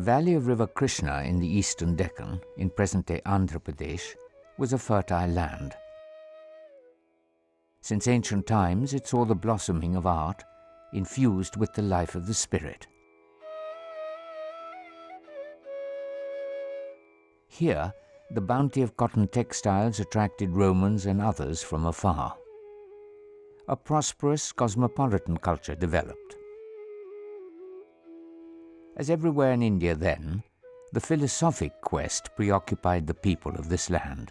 The valley of River Krishna in the eastern Deccan, in present-day Andhra Pradesh, was a fertile land. Since ancient times, it saw the blossoming of art infused with the life of the spirit. Here, the bounty of cotton textiles attracted Romans and others from afar. A prosperous cosmopolitan culture developed. As everywhere in India then, the philosophic quest preoccupied the people of this land.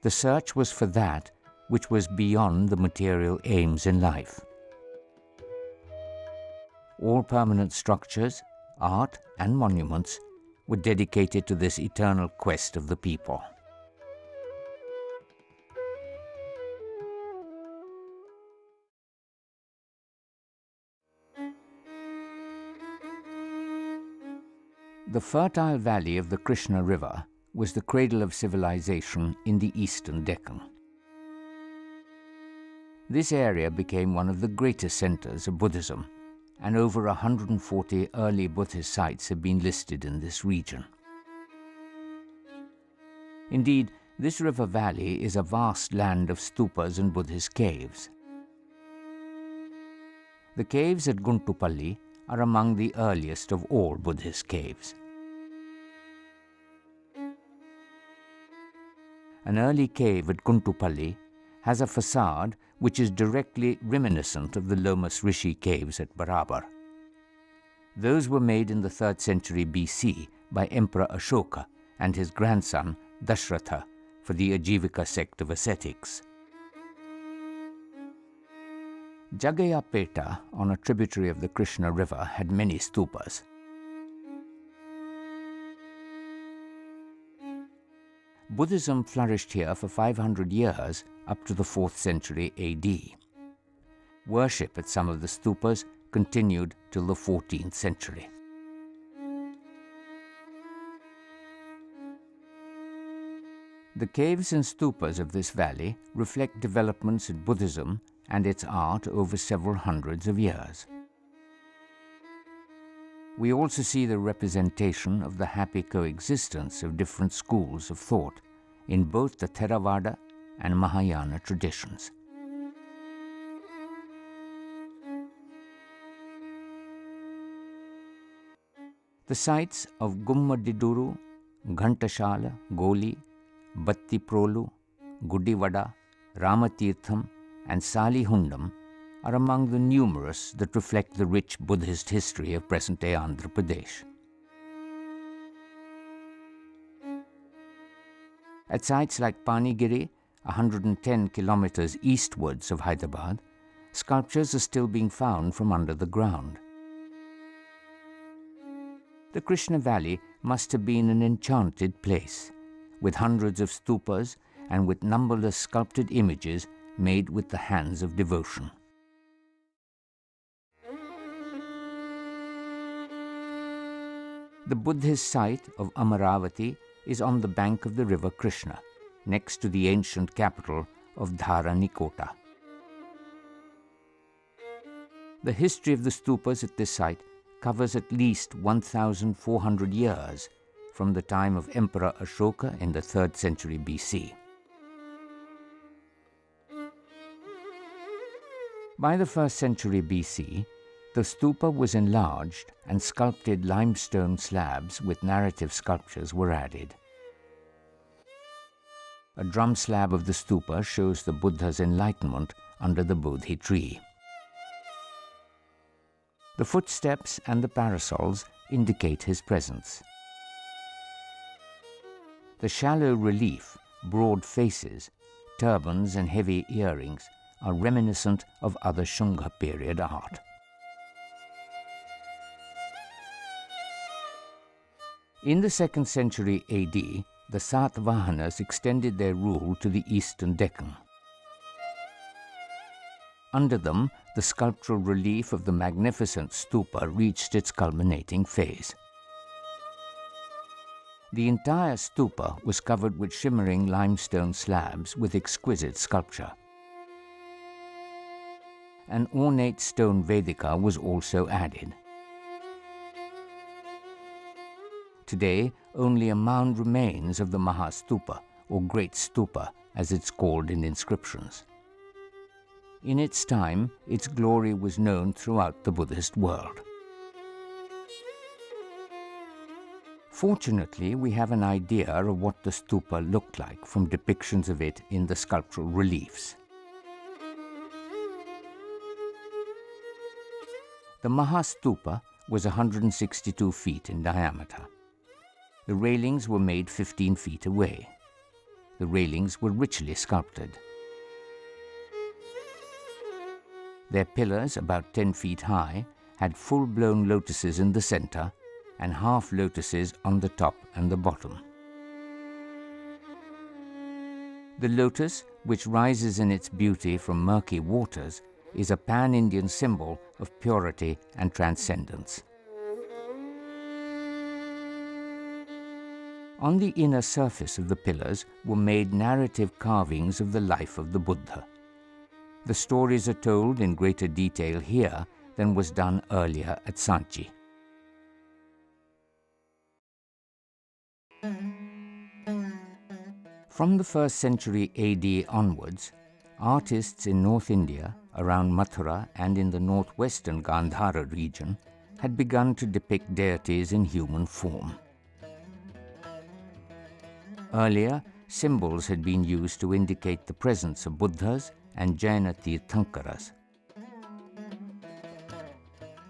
The search was for that which was beyond the material aims in life. All permanent structures, art and monuments were dedicated to this eternal quest of the people. The fertile valley of the Krishna River was the cradle of civilization in the eastern Deccan. This area became one of the greatest centers of Buddhism, and over 140 early Buddhist sites have been listed in this region. Indeed, this river valley is a vast land of stupas and Buddhist caves. The caves at Guntupalli are among the earliest of all Buddhist caves. An early cave at Guntupalli has a facade which is directly reminiscent of the Lomas Rishi caves at Barabar. Those were made in the 3rd century BC by Emperor Ashoka and his grandson Dashratha for the Ajivika sect of ascetics. Jagayapeta, on a tributary of the Krishna River, had many stupas. Buddhism flourished here for 500 years up to the 4th century AD. Worship at some of the stupas continued till the 14th century. The caves and stupas of this valley reflect developments in Buddhism and its art over several hundreds of years. We also see the representation of the happy coexistence of different schools of thought in both the Theravada and Mahayana traditions. The sites of Gummadiduru, Ghantashala, Goli, Battiprolu, Gudivada, Ramatirtham, and Salihundam are among the numerous that reflect the rich Buddhist history of present-day Andhra Pradesh. At sites like Panigiri, 110 kilometers eastwards of Hyderabad, sculptures are still being found from under the ground. The Krishna Valley must have been an enchanted place, with hundreds of stupas and with numberless sculpted images made with the hands of devotion. The Buddhist site of Amaravati is on the bank of the river Krishna, next to the ancient capital of Dharanikota. The history of the stupas at this site covers at least 1,400 years from the time of Emperor Ashoka in the 3rd century BC. By the 1st century BC, the stupa was enlarged and sculpted limestone slabs with narrative sculptures were added. A drum slab of the stupa shows the Buddha's enlightenment under the Bodhi tree. The footsteps and the parasols indicate his presence. The shallow relief, broad faces, turbans and heavy earrings are reminiscent of other Shunga period art. In the 2nd century AD, the Satavahanas extended their rule to the eastern Deccan. Under them, the sculptural relief of the magnificent stupa reached its culminating phase. The entire stupa was covered with shimmering limestone slabs with exquisite sculpture. An ornate stone Vedika was also added. Today, only a mound remains of the Mahastupa, or Great Stupa, as it's called in inscriptions. In its time, its glory was known throughout the Buddhist world. Fortunately, we have an idea of what the stupa looked like from depictions of it in the sculptural reliefs. The Mahastupa was 162 feet in diameter. The railings were made 15 feet away. The railings were richly sculpted. Their pillars, about 10 feet high, had full-blown lotuses in the center and half lotuses on the top and the bottom. The lotus, which rises in its beauty from murky waters, is a pan-Indian symbol of purity and transcendence. On the inner surface of the pillars were made narrative carvings of the life of the Buddha. The stories are told in greater detail here than was done earlier at Sanchi. From the 1st century AD onwards, artists in North India, around Mathura and in the northwestern Gandhara region, had begun to depict deities in human form. Earlier, symbols had been used to indicate the presence of Buddhas and Jaina Tirthankaras.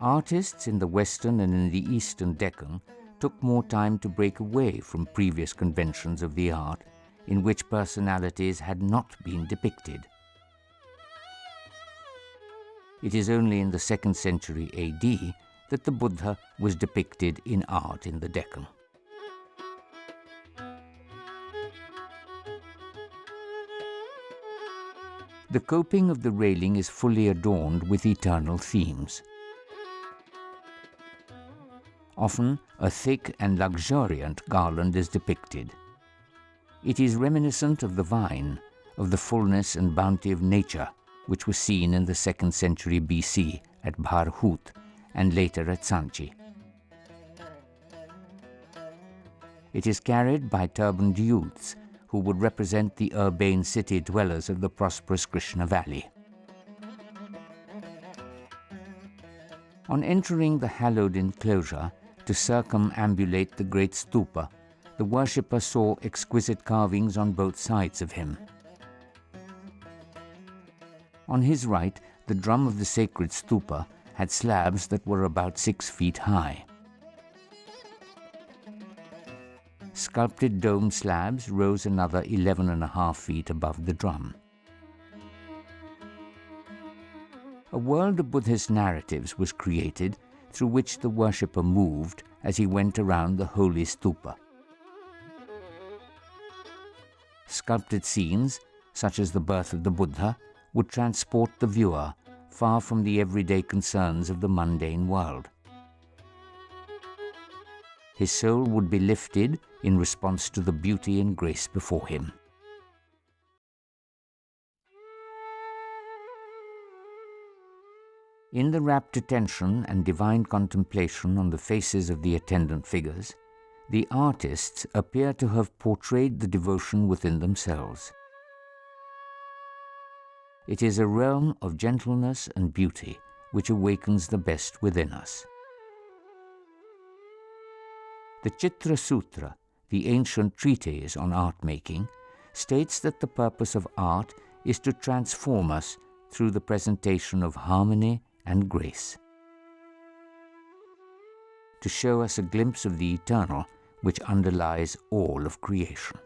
Artists in the western and in the eastern Deccan took more time to break away from previous conventions of the art in which personalities had not been depicted. It is only in the 2nd century AD that the Buddha was depicted in art in the Deccan. The coping of the railing is fully adorned with eternal themes. Often, a thick and luxuriant garland is depicted. It is reminiscent of the vine, of the fullness and bounty of nature, which was seen in the 2nd century BC at Bharhut and later at Sanchi. It is carried by turbaned youths who would represent the urbane city dwellers of the prosperous Krishna Valley. On entering the hallowed enclosure to circumambulate the great stupa, the worshipper saw exquisite carvings on both sides of him. On his right, the drum of the sacred stupa had slabs that were about 6 feet high. Sculpted dome slabs rose another 11.5 feet above the drum. A world of Buddhist narratives was created through which the worshipper moved as he went around the holy stupa. Sculpted scenes, such as the birth of the Buddha, would transport the viewer far from the everyday concerns of the mundane world. His soul would be lifted in response to the beauty and grace before him. In the rapt attention and divine contemplation on the faces of the attendant figures, the artists appear to have portrayed the devotion within themselves. It is a realm of gentleness and beauty which awakens the best within us. The Chitra Sutra, the ancient treatise on art making, states that the purpose of art is to transform us through the presentation of harmony and grace, to show us a glimpse of the eternal which underlies all of creation.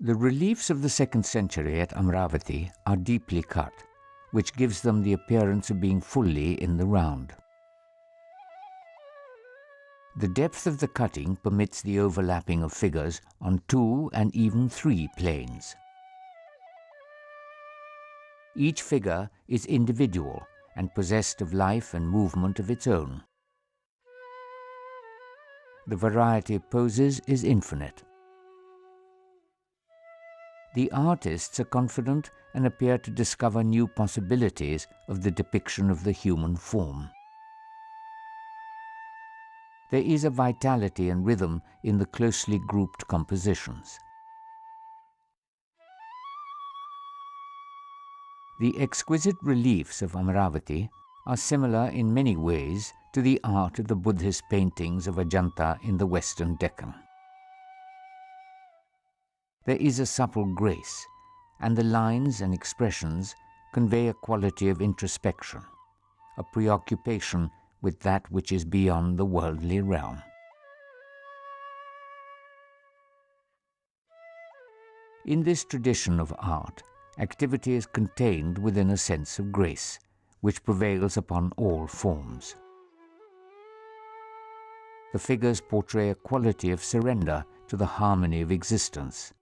The reliefs of the 2nd century at Amravati are deeply cut, which gives them the appearance of being fully in the round. The depth of the cutting permits the overlapping of figures on 2 and even 3 planes. Each figure is individual and possessed of life and movement of its own. The variety of poses is infinite. The artists are confident and appear to discover new possibilities of the depiction of the human form. There is a vitality and rhythm in the closely grouped compositions. The exquisite reliefs of Amravati are similar in many ways to the art of the Buddhist paintings of Ajanta in the western Deccan. There is a subtle grace, and the lines and expressions convey a quality of introspection, a preoccupation with that which is beyond the worldly realm. In this tradition of art, activity is contained within a sense of grace, which prevails upon all forms. The figures portray a quality of surrender to the harmony of existence.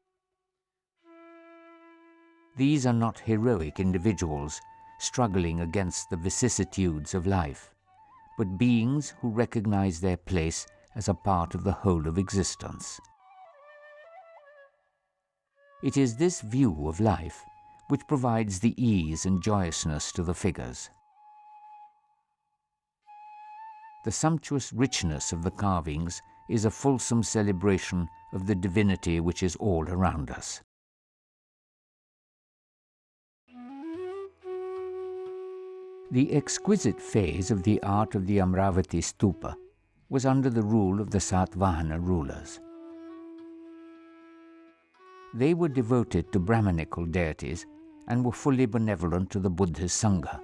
These are not heroic individuals struggling against the vicissitudes of life, but beings who recognize their place as a part of the whole of existence. It is this view of life which provides the ease and joyousness to the figures. The sumptuous richness of the carvings is a fulsome celebration of the divinity which is all around us. The exquisite phase of the art of the Amravati stupa was under the rule of the Satvahana rulers. They were devoted to Brahmanical deities and were fully benevolent to the Buddhist Sangha.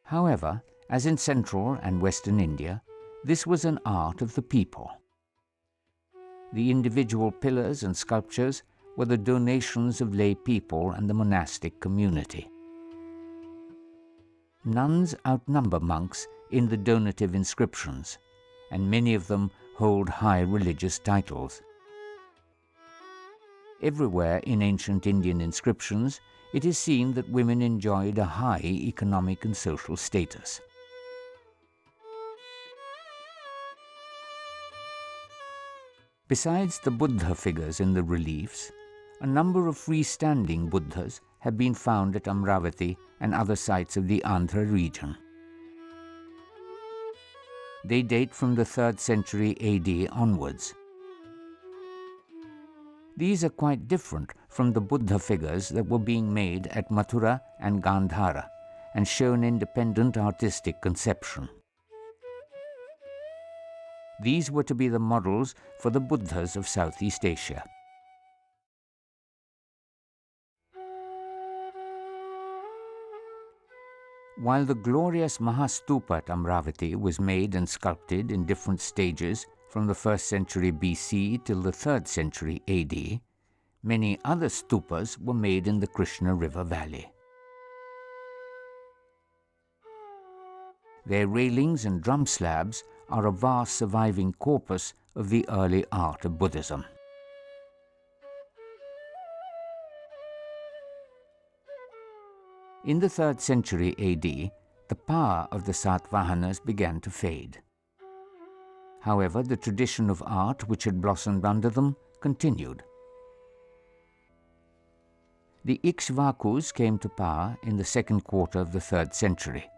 However, as in Central and Western India, this was an art of the people. The individual pillars and sculptures were the donations of lay people and the monastic community. Nuns outnumber monks in the donative inscriptions, and many of them hold high religious titles. Everywhere in ancient Indian inscriptions, it is seen that women enjoyed a high economic and social status. Besides the Buddha figures in the reliefs, a number of freestanding Buddhas have been found at Amravati and other sites of the Andhra region. They date from the 3rd century AD onwards. These are quite different from the Buddha figures that were being made at Mathura and Gandhara and show an independent artistic conception. These were to be the models for the Buddhas of Southeast Asia. While the glorious Mahastupa at Amravati was made and sculpted in different stages from the 1st century BC till the 3rd century AD, many other stupas were made in the Krishna River Valley. Their railings and drum slabs are a vast surviving corpus of the early art of Buddhism. In the 3rd century AD, the power of the Satvahanas began to fade. However, the tradition of art which had blossomed under them continued. The Ikshvakus came to power in the 2nd quarter of the 3rd century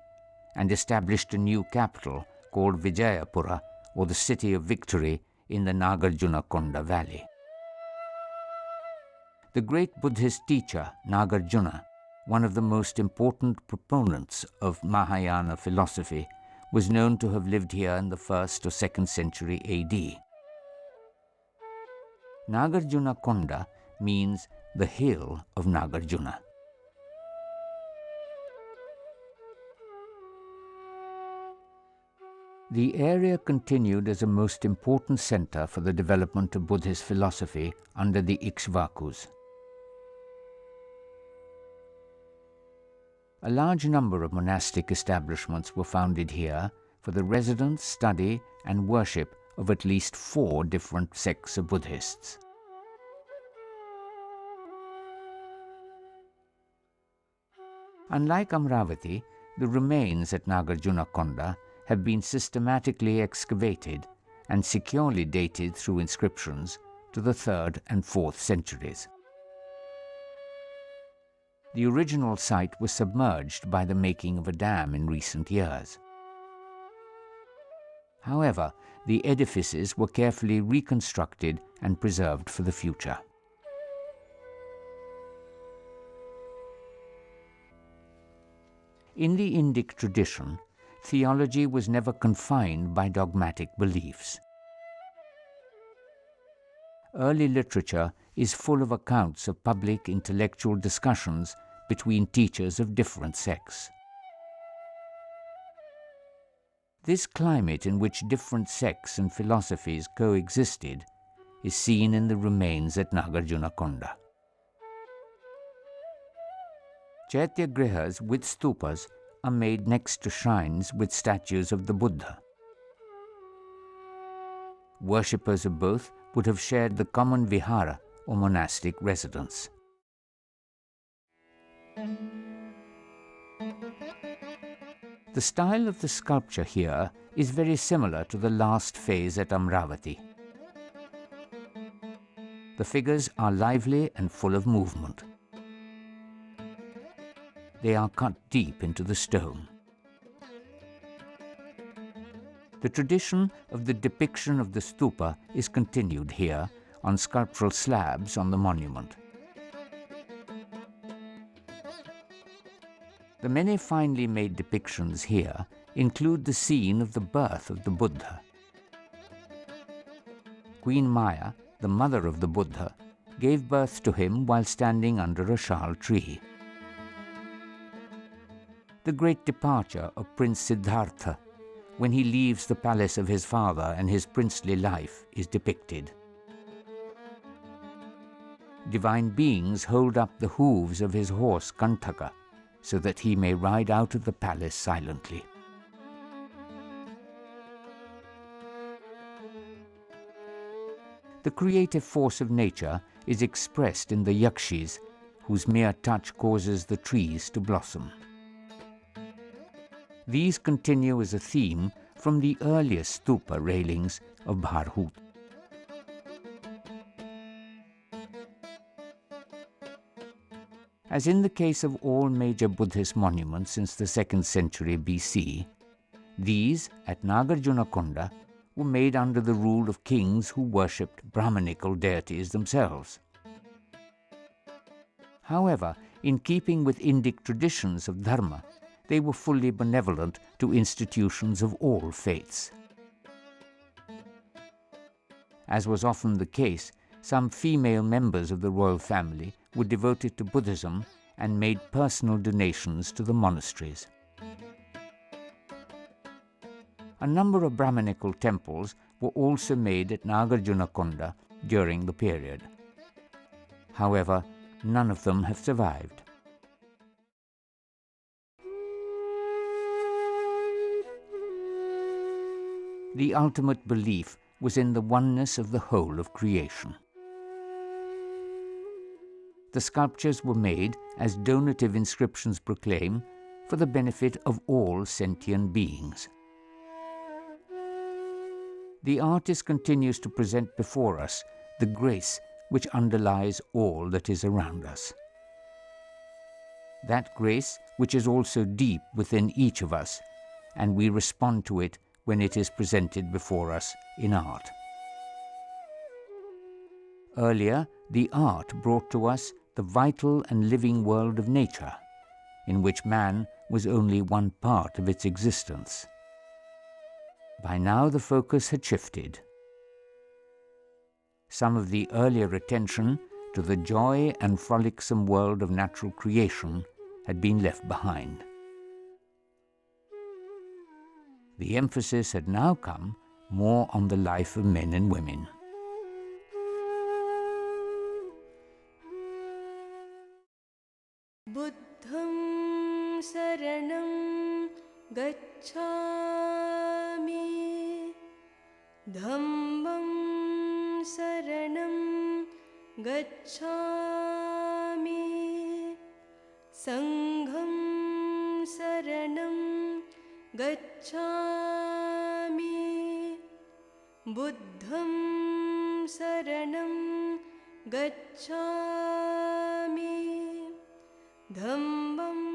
and established a new capital called Vijayapura, or the City of Victory, in the Nagarjuna-Konda Valley. The great Buddhist teacher Nagarjuna, one of the most important proponents of Mahayana philosophy, was known to have lived here in the 1st or 2nd century AD. Nagarjuna-Konda means the hill of Nagarjuna. The area continued as a most important center for the development of Buddhist philosophy under the Ikshvakus. A large number of monastic establishments were founded here for the residence, study, and worship of at least 4 different sects of Buddhists. Unlike Amravati, the remains at Nagarjuna-Konda have been systematically excavated and securely dated through inscriptions to the 3rd and 4th centuries. The original site was submerged by the making of a dam in recent years. However, the edifices were carefully reconstructed and preserved for the future. In the Indic tradition, theology was never confined by dogmatic beliefs. Early literature is full of accounts of public intellectual discussions between teachers of different sects. This climate in which different sects and philosophies coexisted is seen in the remains at Nagarjunakonda. Chaitya grihas with stupas are made next to shrines with statues of the Buddha. Worshippers of both would have shared the common vihara or monastic residence. The style of the sculpture here is very similar to the last phase at Amravati. The figures are lively and full of movement. They are cut deep into the stone. The tradition of the depiction of the stupa is continued here on sculptural slabs on the monument. The many finely made depictions here include the scene of the birth of the Buddha. Queen Maya, the mother of the Buddha, gave birth to him while standing under a shal tree. The great departure of Prince Siddhartha, when he leaves the palace of his father and his princely life, is depicted. Divine beings hold up the hooves of his horse Kantaka so that he may ride out of the palace silently. The creative force of nature is expressed in the yakshis, whose mere touch causes the trees to blossom. These continue as a theme from the earliest stupa railings of Bharhut. As in the case of all major Buddhist monuments since the 2nd century BC, these at Nagarjunakonda were made under the rule of kings who worshipped Brahmanical deities themselves. However, in keeping with Indic traditions of dharma, they were fully benevolent to institutions of all faiths. As was often the case, some female members of the royal family were devoted to Buddhism and made personal donations to the monasteries. A number of Brahmanical temples were also made at Nagarjunakonda during the period. However, none of them have survived. The ultimate belief was in the oneness of the whole of creation. The sculptures were made, as donative inscriptions proclaim, for the benefit of all sentient beings. The artist continues to present before us the grace which underlies all that is around us. That grace which is also deep within each of us, and we respond to it when it is presented before us in art. Earlier, the art brought to us the vital and living world of nature, in which man was only one part of its existence. By now the focus had shifted. Some of the earlier attention to the joy and frolicsome world of natural creation had been left behind. The emphasis had now come more on the life of men and women. Buddham saranam gacchami, dhammam saranam gacchami, sangham saranam gacchami, buddham saranam gacchami, dhammam